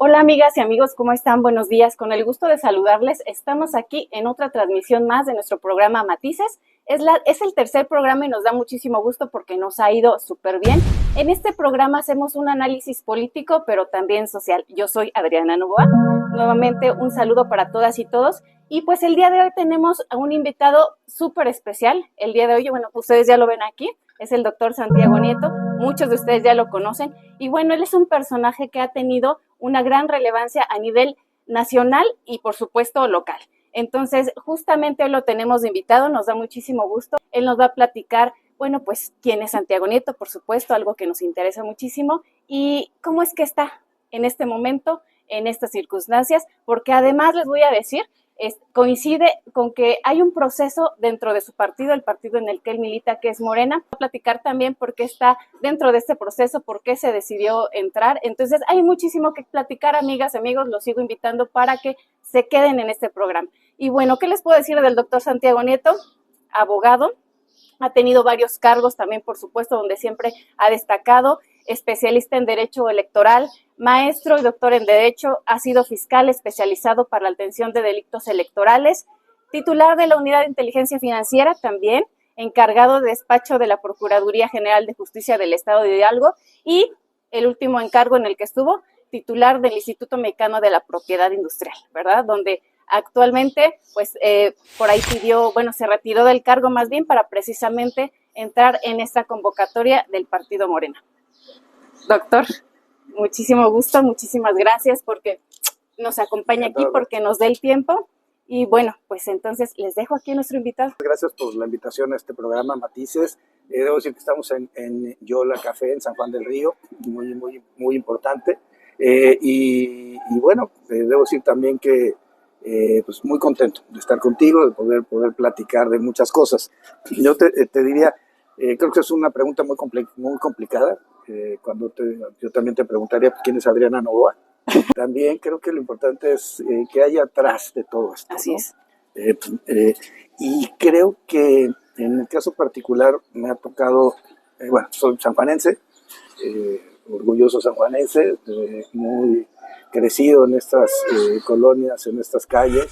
Hola amigas y amigos, ¿cómo están? Buenos días, con el gusto de saludarles. Estamos aquí en otra transmisión más de nuestro programa Matices. Es el tercer programa y nos da muchísimo gusto porque nos ha ido súper bien. En este programa hacemos un análisis político, pero también social. Yo soy Adriana Novoa. Nuevamente un saludo para todas y todos. Y pues el día de hoy tenemos a un invitado súper especial. El día de hoy, bueno, ustedes ya lo ven aquí, es el doctor Santiago Nieto. Muchos de ustedes ya lo conocen. Y bueno, él es un personaje que ha tenido una gran relevancia a nivel nacional y por supuesto local. Entonces, justamente hoy lo tenemos de invitado, nos da muchísimo gusto. Él nos va a platicar, bueno, pues quién es Santiago Nieto, por supuesto, algo que nos interesa muchísimo, y cómo es que está en este momento, en estas circunstancias, porque además les voy a decir, coincide con que hay un proceso dentro de su partido, el partido en el que él milita, que es Morena. Voy a platicar también por qué está dentro de este proceso, por qué se decidió entrar. Entonces hay muchísimo que platicar, amigas, amigos, los sigo invitando para que se queden en este programa. Y bueno, ¿qué les puedo decir del doctor Santiago Nieto? Abogado, ha tenido varios cargos también, por supuesto, donde siempre ha destacado, especialista en Derecho Electoral, maestro y doctor en Derecho, ha sido fiscal especializado para la atención de delitos electorales, titular de la Unidad de Inteligencia Financiera también, encargado de despacho de la Procuraduría General de Justicia del Estado de Hidalgo y el último encargo en el que estuvo, titular del Instituto Mexicano de la Propiedad Industrial, ¿verdad? Donde actualmente, pues por ahí se retiró del cargo más bien para precisamente entrar en esta convocatoria del Partido Morena. Doctor, muchísimo gusto, muchísimas gracias porque nos acompaña aquí, porque nos dé el tiempo. Y bueno, pues entonces les dejo aquí a nuestro invitado. Gracias por la invitación a este programa Matices. Debo decir que estamos en Yola Café, en San Juan del Río, muy importante. Y bueno, debo decir también que pues muy contento de estar contigo, de poder platicar de muchas cosas. Yo te diría, creo que es una pregunta muy complicada. Yo también te preguntaría quién es Adriana Novoa. También creo que lo importante es que hay atrás de todo esto, Así ¿no? es. Y creo que en el caso particular me ha tocado, soy sanjuanense, orgulloso sanjuanense, muy crecido en estas colonias, en estas calles,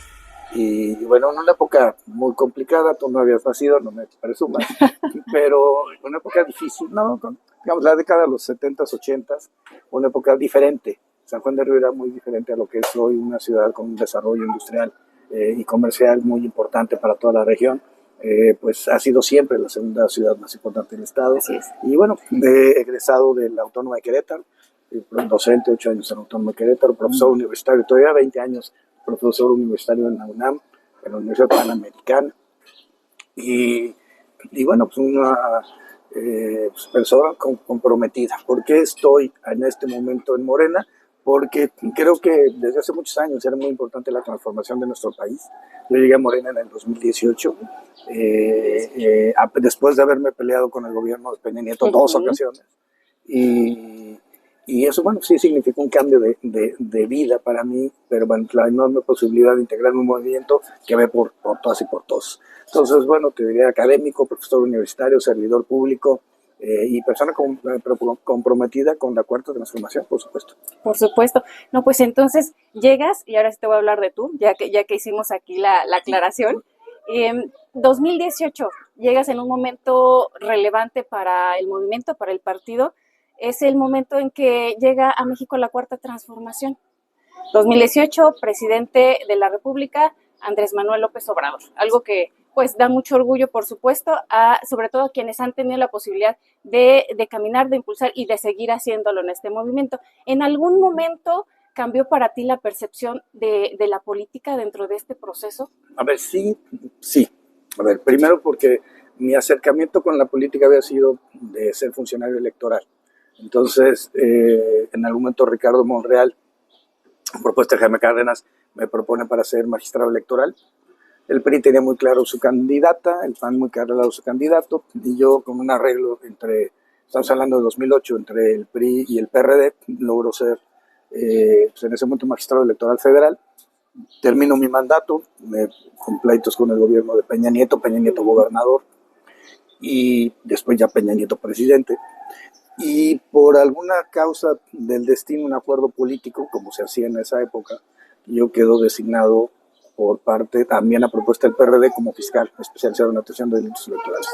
y bueno, en una época muy complicada, tú no habías nacido, no me presumas, pero una época difícil, ¿no? Digamos, la década de los 70s, 80s, una época diferente. San Juan del Río era muy diferente a lo que es hoy, una ciudad con un desarrollo industrial y comercial muy importante para toda la región. Pues ha sido siempre la segunda ciudad más importante del estado. Así es. Y bueno, egresado de la Autónoma de Querétaro, docente, 8 años en la Autónoma de Querétaro, profesor universitario, todavía 20 años profesor universitario en la UNAM, en la Universidad Panamericana. Y bueno, pues una persona comprometida. ¿Por qué estoy en este momento en Morena? Porque creo que desde hace muchos años era muy importante la transformación de nuestro país. Yo llegué a Morena en el 2018, después de haberme peleado con el gobierno de Peña Nieto 2 ocasiones. Y eso, bueno, sí significó un cambio de vida para mí, pero bueno, la enorme posibilidad de integrar un movimiento que ve por todas y por todos. Entonces, bueno, te diría académico, profesor universitario, servidor público, y persona comprometida con la cuarta transformación, por supuesto. Por supuesto. No, pues entonces llegas, y ahora sí te voy a hablar de tú, ya que hicimos aquí la aclaración. 2018, llegas en un momento relevante para el movimiento, para el partido. Es el momento en que llega a México la cuarta transformación. 2018, presidente de la República, Andrés Manuel López Obrador. Algo que pues da mucho orgullo, por supuesto, sobre todo a quienes han tenido la posibilidad de caminar, de impulsar y de seguir haciéndolo en este movimiento. ¿En algún momento cambió para ti la percepción de la política dentro de este proceso? A ver, sí. A ver, primero porque mi acercamiento con la política había sido de ser funcionario electoral. Entonces, en algún momento Ricardo Monreal, propuesta de Jaime Cárdenas, me propone para ser magistrado electoral. El PRI tenía muy claro su candidata, el PAN muy claro su candidato, y yo con un arreglo estamos hablando de 2008, entre el PRI y el PRD, logro ser pues en ese momento magistrado electoral federal. Termino mi mandato, con pleitos con el gobierno de Peña Nieto gobernador, y después ya Peña Nieto presidente. y por alguna causa del destino, un acuerdo político, como se hacía en esa época, yo quedo designado por parte, también a propuesta del PRD, como fiscal especializado en atención de delitos electorales.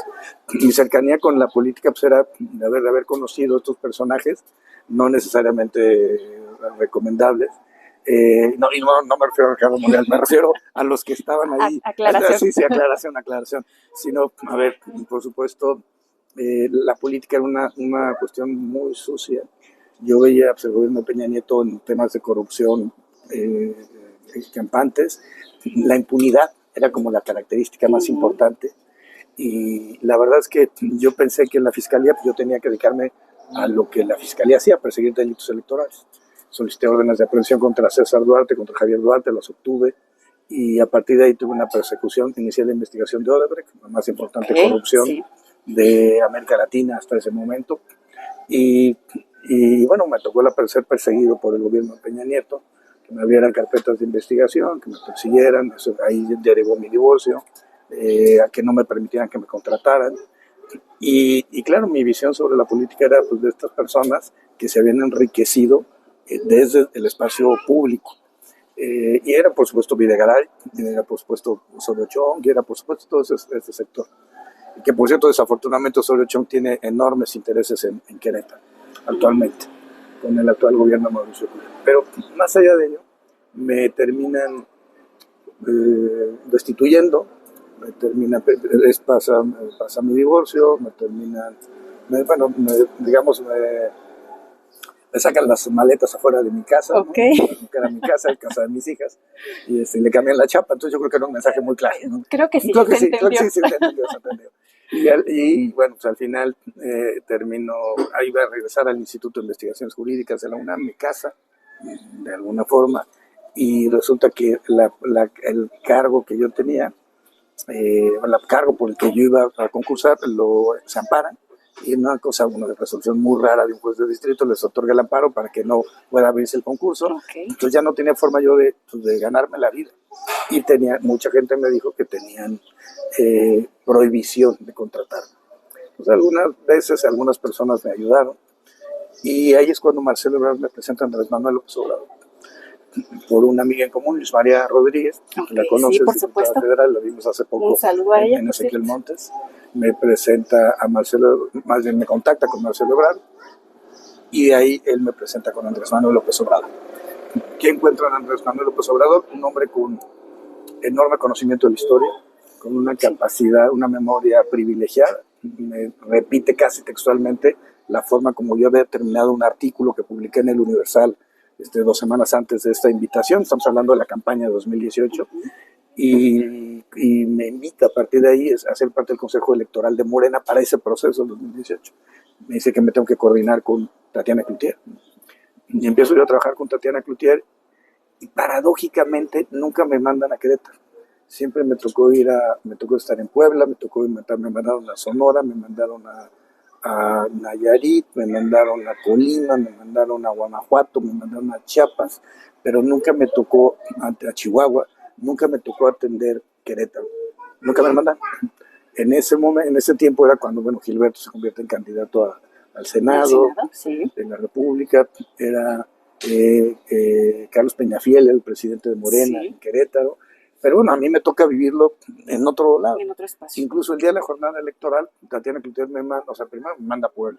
Mi cercanía con la política pues era de haber conocido estos personajes, no necesariamente recomendables. No, y no me refiero a Ricardo Monreal, me refiero a los que estaban ahí. Aclaración. Sí, aclaración. Sino, a ver, por supuesto, la política era una cuestión muy sucia. Yo veía pues, el gobierno de Peña Nieto en temas de corrupción campantes. La impunidad era como la característica más importante. Y la verdad es que yo pensé que en la fiscalía pues, yo tenía que dedicarme a lo que la fiscalía hacía, perseguir delitos electorales. Solicité órdenes de aprehensión contra César Duarte, contra Javier Duarte, las obtuve, y a partir de ahí tuve una persecución, inicié la investigación de Odebrecht, la más importante corrupción de América Latina hasta ese momento, y bueno, me tocó ser perseguido por el gobierno de Peña Nieto, que me abrieran carpetas de investigación, que me persiguieran, eso, ahí derivó mi divorcio, a que no me permitieran que me contrataran. Y claro, mi visión sobre la política era pues, de estas personas que se habían enriquecido desde el espacio público. Y era por supuesto Videgaray, era por supuesto Osorio Chong, y era por supuesto todo ese sector. Y que por cierto, desafortunadamente Osorio Chong tiene enormes intereses en Querétaro, actualmente, con el actual gobierno de Mauricio Curi. Pero más allá de ello, me terminan destituyendo, pasa mi divorcio, me sacan las maletas afuera de mi casa, okay, ¿no? Que era mi casa, el casa de mis hijas, y le cambian la chapa. Entonces yo creo que era un mensaje muy claro, ¿no? Creo que sí, se entendió. Y bueno, pues al final termino, ahí voy a regresar al Instituto de Investigaciones Jurídicas de la UNAM, mi casa, de alguna forma, y resulta que el cargo que yo tenía, el cargo por el que yo iba a concursar, se amparan, y una resolución muy rara de un juez de distrito les otorga el amparo para que no pueda abrirse el concurso. Entonces ya no tenía forma yo de ganarme la vida, y mucha gente me dijo que tenían prohibición de contratarme. Entonces algunas veces algunas personas me ayudaron, y ahí es cuando Marcelo Ebrard me presenta a Andrés Manuel López Obrador por una amiga en común, Luis María Rodríguez, la conoces, sí, por supuesto. Federal, la vimos hace poco. Un saludo a ella, en Ezequiel Montes. Me presenta a Marcelo, más bien me contacta con Marcelo Ebrard, y de ahí él me presenta con Andrés Manuel López Obrador. ¿Qué encuentro en Andrés Manuel López Obrador? Un hombre con enorme conocimiento de la historia, con una capacidad, una memoria privilegiada. Me repite casi textualmente la forma como yo había terminado un artículo que publiqué en el Universal 2 semanas antes de esta invitación. Estamos hablando de la campaña de 2018, y me invita a partir de ahí a ser parte del Consejo Electoral de Morena para ese proceso de 2018. Me dice que me tengo que coordinar con Tatiana Cloutier, y empiezo yo a trabajar con Tatiana Cloutier, y paradójicamente nunca me mandan a Querétaro. Siempre me tocó estar en Puebla, me mandaron a Sonora, me mandaron a Nayarit, me mandaron a Colima, me mandaron a Guanajuato, me mandaron a Chiapas, pero nunca me tocó a Chihuahua, nunca me tocó atender Querétaro, nunca me mandaron. En ese tiempo era cuando Gilberto se convierte en candidato al Senado, sí, de la República, era Carlos Peñafiel, el presidente de Morena, sí, en Querétaro. Pero bueno, a mí me toca vivirlo en otro lado. En otro espacio. Incluso el día de la jornada electoral, Tatiana Cloutier primero me manda a Puebla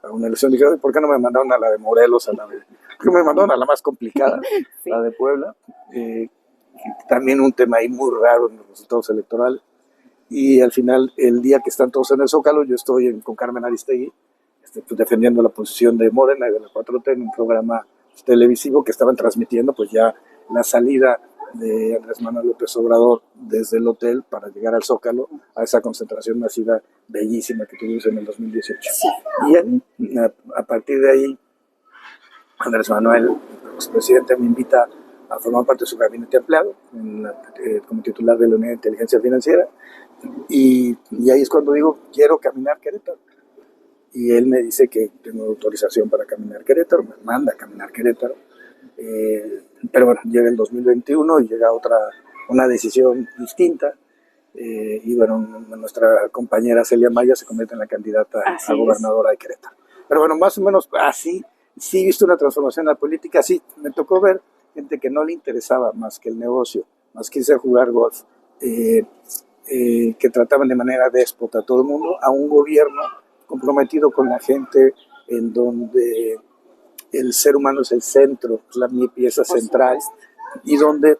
a una elección. Dije, ¿por qué no me mandaron a la de Morelos? Porque me mandaron a la más complicada, sí, la de Puebla. También un tema ahí muy raro en los resultados electorales. Y al final, el día que están todos en el Zócalo, yo estoy con Carmen Aristegui, defendiendo la posición de Morena y de la 4T en un programa televisivo que estaban transmitiendo pues ya la salida de Andrés Manuel López Obrador desde el hotel para llegar al Zócalo, a esa concentración masiva bellísima que tuvimos en el 2018. Sí. Y a partir de ahí, Andrés Manuel, el presidente, me invita a formar parte de su gabinete ampliado como titular de la Unidad de Inteligencia Financiera, y ahí es cuando digo, quiero caminar Querétaro. Y él me dice que tengo autorización para caminar Querétaro, me manda a caminar Querétaro. Pero bueno, llega el 2021 y llega una decisión distinta, y bueno, nuestra compañera Celia Maya se convierte en la candidata a gobernadora de Querétaro. Pero bueno, más o menos así, sí he visto una transformación en la política, sí, me tocó ver gente que no le interesaba más que el negocio, más que irse a jugar golf, que trataban de manera déspota a todo el mundo, a un gobierno comprometido con la gente, en donde el ser humano es el centro, es la mi pieza central, y donde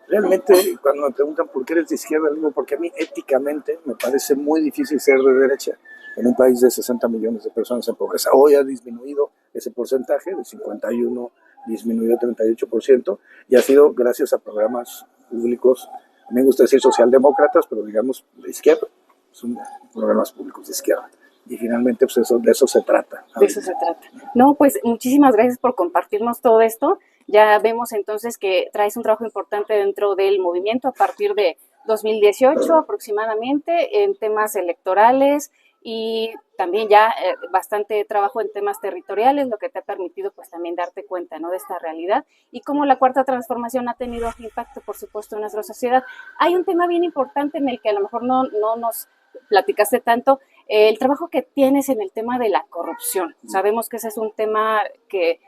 realmente cuando me preguntan por qué eres de izquierda, digo porque a mí éticamente me parece muy difícil ser de derecha en un país de 60 millones de personas en pobreza. Hoy ha disminuido ese porcentaje, de 51 disminuyó a 38%, y ha sido gracias a programas públicos, a mí me gusta decir socialdemócratas, pero digamos de izquierda, son programas públicos de izquierda. Y finalmente pues de eso se trata. De eso se trata. No, pues muchísimas gracias por compartirnos todo esto. Ya vemos entonces que traes un trabajo importante dentro del movimiento a partir de 2018 aproximadamente en temas electorales y también ya bastante trabajo en temas territoriales, lo que te ha permitido pues también darte cuenta, ¿no?, de esta realidad y cómo la cuarta transformación ha tenido impacto, por supuesto, en nuestra sociedad. Hay un tema bien importante en el que a lo mejor no nos platicaste tanto, el trabajo que tienes en el tema de la corrupción. Sabemos que ese es un tema que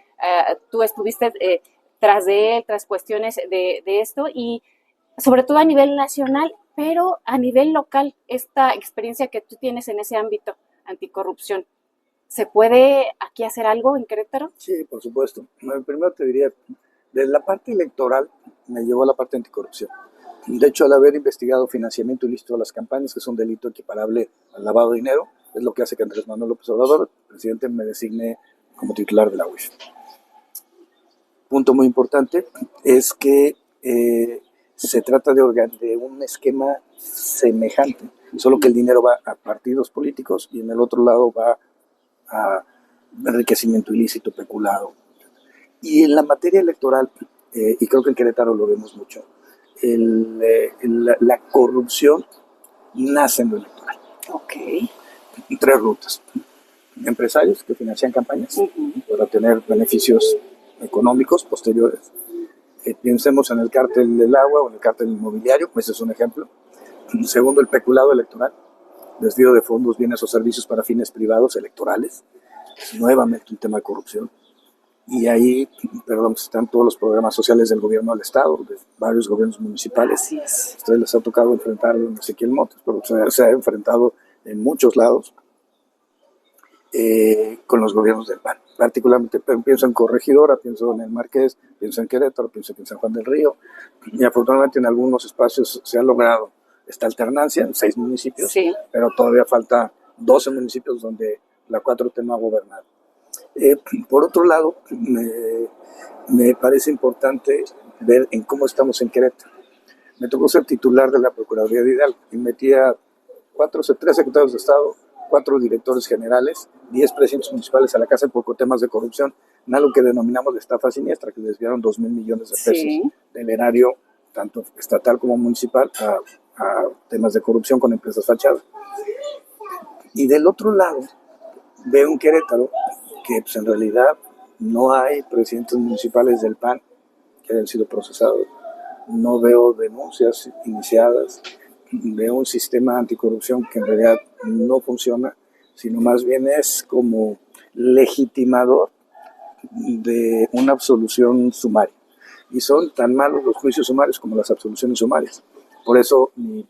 tú estuviste tras de él, tras cuestiones de esto y sobre todo a nivel nacional, pero a nivel local, esta experiencia que tú tienes en ese ámbito anticorrupción, ¿se puede aquí hacer algo en Querétaro? Sí, por supuesto. Primero te diría, de la parte electoral me llevó a la parte anticorrupción. De hecho, al haber investigado financiamiento ilícito a las campañas, que es un delito equiparable al lavado de dinero, es lo que hace que Andrés Manuel López Obrador, el presidente, me designe como titular de la UIF. Punto muy importante es que se trata de un esquema semejante, solo que el dinero va a partidos políticos y en el otro lado va a enriquecimiento ilícito, peculado. Y en la materia electoral, y creo que en Querétaro lo vemos mucho, la corrupción nace en lo electoral. Okay. 3 rutas. Empresarios que financian campañas para tener beneficios económicos posteriores. Pensemos en el cártel del agua o en el cártel inmobiliario, ese es un ejemplo. Segundo, el peculado electoral, desvío de fondos, bienes o servicios para fines privados electorales, nuevamente un tema de corrupción. Y ahí, perdón, están todos los programas sociales del gobierno del estado, de varios gobiernos municipales. Así es. A ustedes les ha tocado enfrentarlo en Ezequiel Motos, pero se ha enfrentado en muchos lados con los gobiernos del PAN. Particularmente pienso en Corregidora, pienso en el Marqués, pienso en Querétaro, pienso en San Juan del Río. Y afortunadamente en algunos espacios se ha logrado esta alternancia en 6 municipios, sí, pero todavía falta 12 municipios donde la 4T no ha gobernado. Por otro lado, me parece importante ver en cómo estamos en Querétaro. Me tocó ser titular de la Procuraduría de Hidalgo y metía 3 secretarios de Estado, 4 directores generales, 10 presidentes municipales a la cárcel por temas de corrupción, en algo que denominamos de estafa siniestra, que desviaron 2,000 millones de pesos sí, del erario, tanto estatal como municipal, a temas de corrupción con empresas fachadas. Y del otro lado, veo un Querétaro que pues, en realidad no hay presidentes municipales del PAN que hayan sido procesados. No veo denuncias iniciadas, veo un sistema anticorrupción que en realidad no funciona, sino más bien es como legitimador de una absolución sumaria. Y son tan malos los juicios sumarios como las absoluciones sumarias. Por eso mi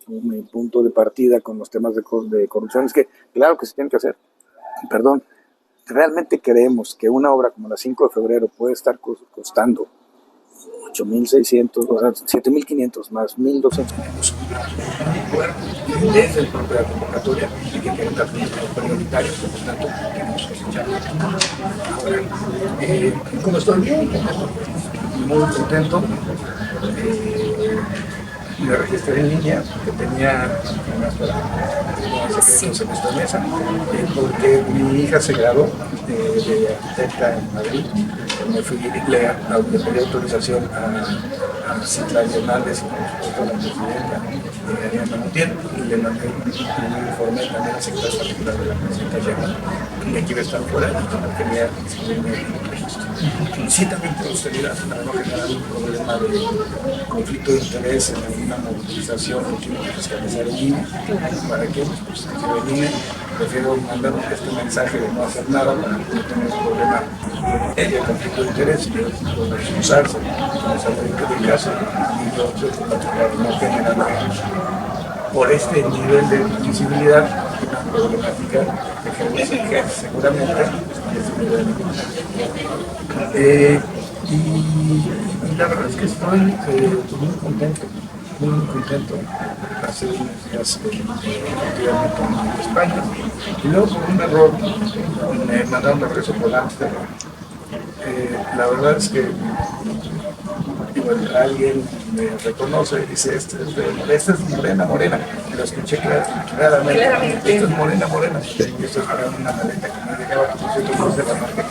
punto de partida con los temas de corrupción es que claro que se tiene que hacer. Perdón, ¿realmente creemos que una obra como la 5 de febrero puede estar costando 8,600, o sea, 7,500 más 1,200 pesos? Desde el propio de la convocatoria y que quieren dar los prioritarios, por lo tanto, tenemos que escucharlo. Ahora, ¿cómo estoy? Muy contento. Me registré en línea, que tenía problemas para secretos en esta mesa, porque mi hija se graduó de arquitecta en Madrid. Me fui, le pedí autorización a Citra Hernández y por supuesto a la presidenta Ariana Montiel, y le mandé un informe también a la secretaria particular de la presidenta Yerma, y aquí va a estar fuera, quería inscribirme en el registro. ciertamente austeridad para no generar un problema de conflicto de interés en una movilización que tiene que fiscalizar el INE. ¿Para qué? Pues que el INE prefiero mandar este mensaje de no hacer nada para no tener un problema de conflicto de interés y excusarse, como se ha dicho del caso, y otros para no generar por este nivel de visibilidad una problemática que seguramente y la verdad es que estoy muy contento hace unos días efectivamente en España y luego por un error me mandaron de regreso por Ámsterdam. La verdad es que alguien me reconoce y dice, esta es Morena, y lo escuché claramente, esta es Morena, y esto es para una maleta que me llegaba a 200 de la marca.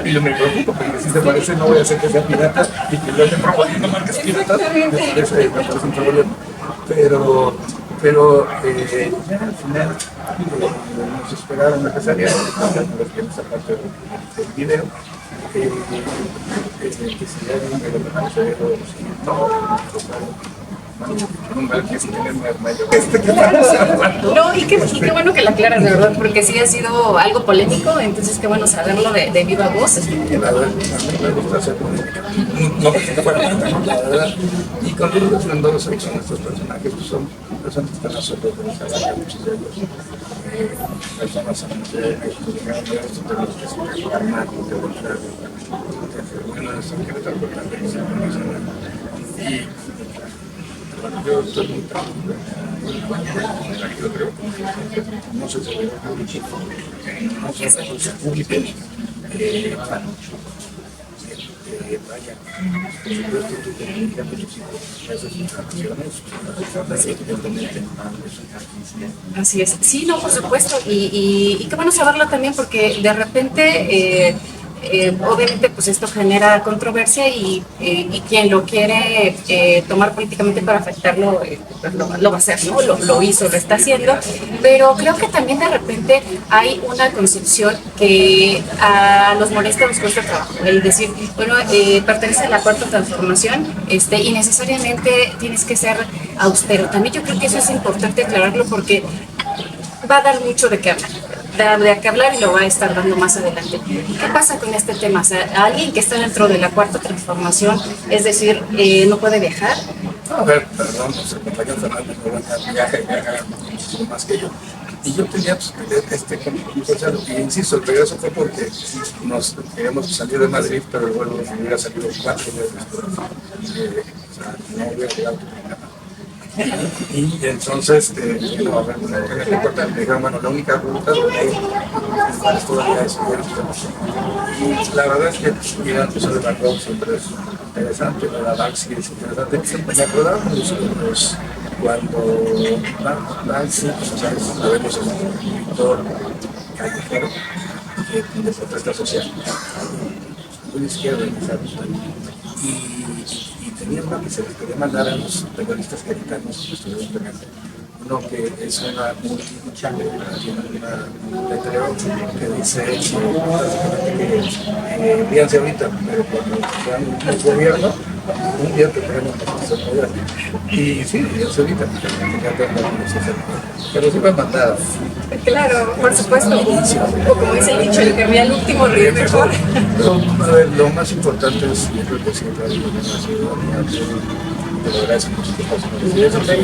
Y me preocupa porque si se parece no voy a hacer que sea pirata y que lo estén promoviendo marcas piratas, me parece un problema. Pero ya al final nos esperaron empresariales, que esa parte del video. Que si alguien me lo conoce, no, y qué bueno que la aclaras, de verdad, porque sí ha sido algo polémico, entonces qué bueno saberlo de viva voz. La verdad, me gusta hacer política. No porque no fuera la verdad. Y con los esplendores son estos personajes, pues son personas que están a su responsabilidad, muchos de ellos. Personas que llegaron a esto, tenemos que ser armados, de volver, bueno, eso que está importante que se conozca. Y yo estoy muy tranquilo, creo, no sé si es público, vaya, por supuesto, tú tendrías muchos Así es, sí, no, por supuesto, y qué bueno saberlo también porque de repente obviamente pues esto genera controversia y quien lo quiere tomar políticamente para afectarlo pues lo va a hacer, ¿no? Lo hizo, lo está haciendo, pero creo que también de repente hay una concepción que a los morenistas nos cuesta trabajo, el decir, bueno, pertenece a la cuarta transformación y necesariamente tienes que ser austero. También yo creo que eso es importante aclararlo porque va a dar mucho de qué hablar. De qué hablar y lo va a estar dando más adelante. ¿Qué pasa con este tema? O sea, alguien que está dentro de la cuarta transformación, es decir, no puede viajar. A ver, perdón, el compañero Fernández no viaja muchísimo más que yo. Y yo tenía compromiso, y insisto, el regreso fue porque nos queríamos salir de Madrid, pero el vuelo nos hubiera salido 4 días después. O sea, no hubiera llegado. Y entonces, no, a ver, me dijeron, bueno, la única ruta todavía es y la verdad es que mira, el de Bangkok siempre es interesante, la Banksy es interesante. Me acordaba cuando Banksy, sabemos, es un pintor callejero de protesta social, muy izquierda, y tenía una que se les quería mandar a los periodistas capitanos que estuvieron pegando. Uno que es una multichale, tiene un letrero que dice que fíjense ahorita, pero cuando sean el gobierno, un día tendremos que hacer gobierno. Y sí, fíjense ahorita, pero sí fue mandada. Claro, por supuesto. O como dice el dicho, el que vea el último ríe mejor. Pero, a ver, lo más importante es, yo creo que siempre hay una ciudadanía, te lo agradezco mucho que pasen por eso, la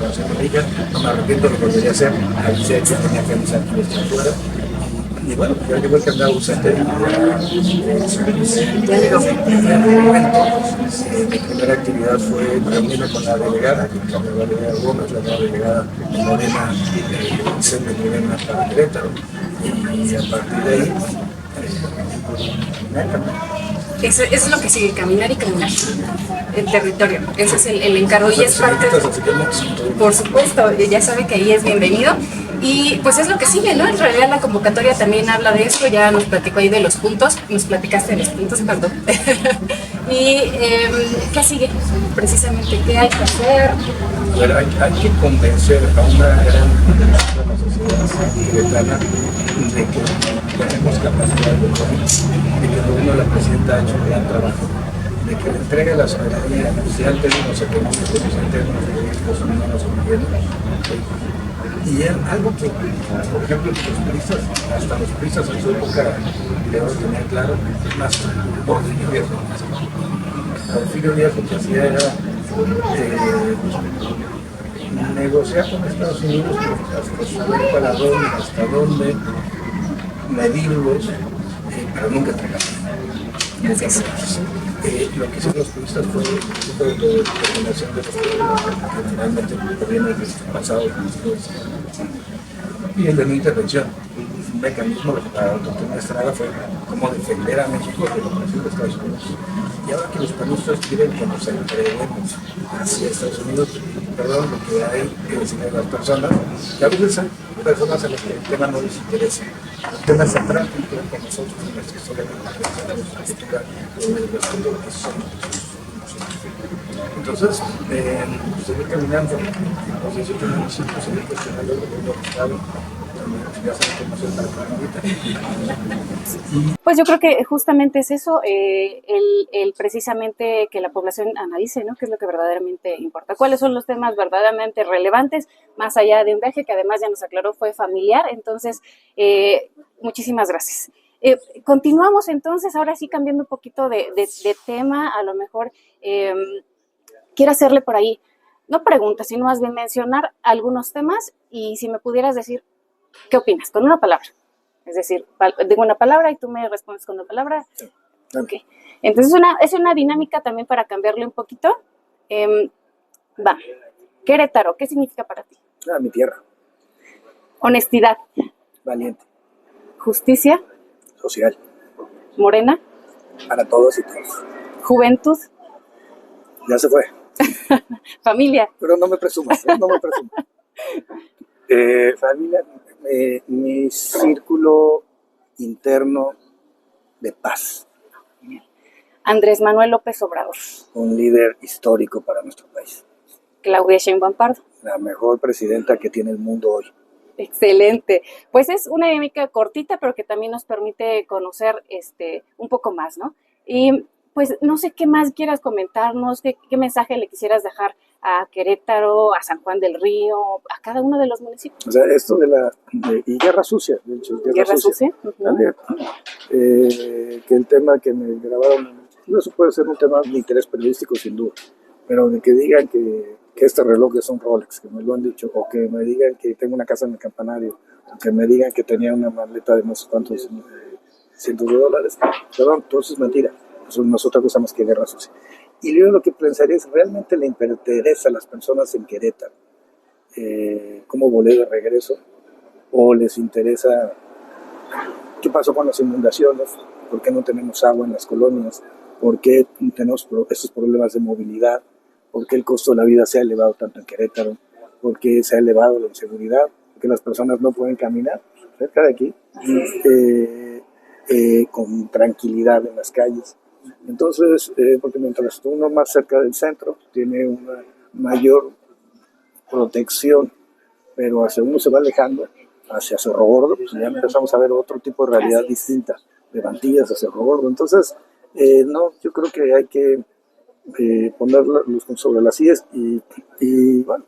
Nación Rica, no me arrepiento, lo volvería a hacer, avisé que tenía que avisar que estoy fuera. Y bueno, ya llegó el que andaba ausente, mi primera actividad fue reunirme con la delegada, la delegada Gómez, la nueva delegada Morena, Vicente Morena para Querétaro, y a partir de ahí, Eso es lo que sigue, caminar y caminar. El territorio, ese es el encargo y es parte, por supuesto, ya sabe que ahí es bienvenido y pues es lo que sigue, ¿no? En realidad la convocatoria también habla de eso, ya nos platicó ahí de los puntos, nos platicaste de los puntos, perdón. Y ¿qué sigue? Precisamente, ¿qué hay que hacer? Bueno, hay que convencer a una gran sociedad tibetana de que tenemos capacidad de que el gobierno de presidenta ha hecho un gran trabajo de que le entregue la soberanía, sea en términos económicos, sea en términos políticos, no nos conviene. Y es algo que, por ejemplo, los turistas, hasta los turistas en su época, debemos tener claro, es más, Porfirio Díaz. Porfirio Díaz lo que hacía era negociar con Estados Unidos hasta saber para dónde, hasta dónde medirlos, pero nunca entregarlos. Lo que hicieron los turistas fue un tipo de determinación de los pueblos, que finalmente proviene de nuestro pasado y el de una intervención. Un mecanismo de la doctrina Estrada fue cómo defender a México de la opresión de Estados Unidos. Y ahora que los panistas quieren que nos entreguemos hacia Estados Unidos, perdón, lo que hay que decirle a las personas, que a veces hay personas a las que el tema no les interesa. El tema central que tienen con nosotros en nuestra historia, en nuestra cultura, en el respeto de lo que somos. Entonces, seguir caminando, seguir tenemos seguir cuestionando el gobierno del Estado, ya saben cómo se está ahorita. Pues yo creo que justamente es eso, el precisamente que la población analice, ¿no? ¿Qué es lo que verdaderamente importa? ¿Cuáles son los temas verdaderamente relevantes, más allá de un viaje que además ya nos aclaró fue familiar? Entonces, muchísimas gracias. Continuamos entonces, ahora sí cambiando un poquito de tema, a lo mejor quiero hacerle por ahí, no preguntas, sino más bien mencionar algunos temas y si me pudieras decir, ¿qué opinas? Con una palabra. Es decir, digo una palabra y tú me respondes con una palabra. Sí. Ok. Entonces es una dinámica también para cambiarle un poquito. Va. Querétaro, ¿qué significa para ti? Mi tierra. Honestidad. Valiente. Justicia. Social. Morena. Para todos y todos. Juventud. Ya se fue. Familia. Pero no me presumas, no me presumas. Familia, mi círculo interno de paz. Andrés Manuel López Obrador. Un líder histórico para nuestro país. Claudia Sheinbaum Pardo. La mejor presidenta que tiene el mundo hoy. Excelente. Pues es una dinámica cortita, pero que también nos permite conocer un poco más, ¿no? Y pues no sé qué más quieras comentarnos, qué mensaje le quisieras dejar a Querétaro, a San Juan del Río, a cada uno de los municipios. O sea, esto y guerra sucia, de hecho, guerra sucia. También. Que el tema que me grabaron, eso puede ser un tema de interés periodístico sin duda, pero de que digan que este reloj es un Rolex, que me lo han dicho, o que me digan que tengo una casa en el Campanario, o que me digan que tenía una maleta de no sé cuántos cientos de dólares, perdón, todo eso es mentira, eso no es otra cosa más que guerra sucia. Y yo lo que pensaría es, ¿realmente le interesa a las personas en Querétaro cómo volé de regreso? ¿O les interesa qué pasó con las inundaciones? ¿Por qué no tenemos agua en las colonias? ¿Por qué tenemos esos problemas de movilidad? ¿Por qué el costo de la vida se ha elevado tanto en Querétaro? ¿Por qué se ha elevado la inseguridad? ¿Por qué las personas no pueden caminar cerca de aquí con tranquilidad en las calles? Entonces, porque mientras uno más cerca del centro tiene una mayor protección, pero hacia uno se va alejando, hacia Cerro Gordo, pues ya empezamos a ver otro tipo de realidad distinta, de Bantillas a Cerro Gordo. Entonces, no, yo creo que hay que poner los sobre las sillas y bueno,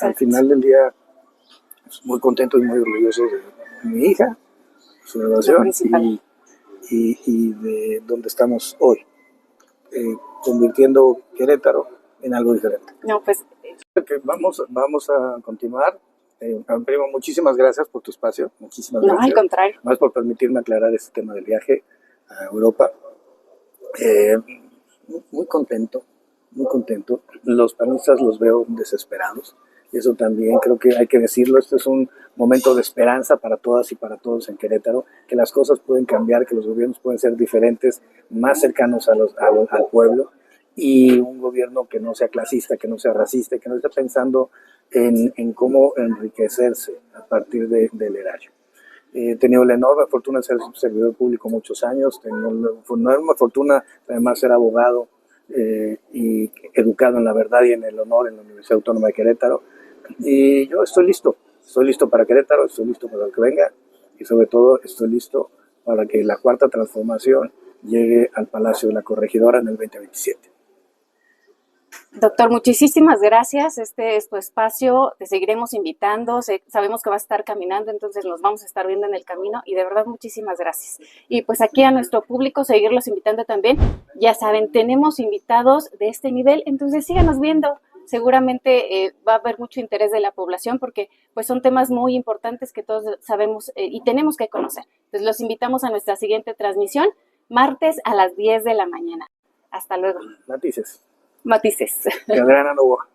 al final del día, pues, muy contento y muy orgulloso de mi hija, su relación y de donde estamos hoy, convirtiendo Querétaro en algo diferente. No, pues vamos a continuar. Primo, muchísimas gracias por tu espacio. Muchísimas gracias. No, al contrario. Más por permitirme aclarar este tema del viaje a Europa. Muy contento, muy contento. Los panistas los veo desesperados. Y eso también creo que hay que decirlo. Este es un momento de esperanza para todas y para todos en Querétaro, que las cosas pueden cambiar, que los gobiernos pueden ser diferentes, más cercanos al pueblo, y un gobierno que no sea clasista, que no sea racista, que no esté pensando en cómo enriquecerse a partir del erario. He tenido la enorme fortuna de ser servidor público muchos años, tengo la enorme fortuna además ser abogado y educado en la verdad y en el honor en la Universidad Autónoma de Querétaro. Y yo estoy listo para Querétaro, estoy listo para lo que venga y sobre todo estoy listo para que la cuarta transformación llegue al Palacio de la Corregidora en el 2027. Doctor, muchísimas gracias. Este es tu espacio. Te seguiremos invitando. Sabemos que vas a estar caminando, entonces nos vamos a estar viendo en el camino. Y de verdad, muchísimas gracias. Y pues aquí a nuestro público, seguirlos invitando también. Ya saben, tenemos invitados de este nivel, entonces síganos viendo. Seguramente va a haber mucho interés de la población porque pues son temas muy importantes que todos sabemos y tenemos que conocer. Entonces los invitamos a nuestra siguiente transmisión, martes a las 10 de la mañana. Hasta luego. Matices. Matices. Que Adriana Novoa.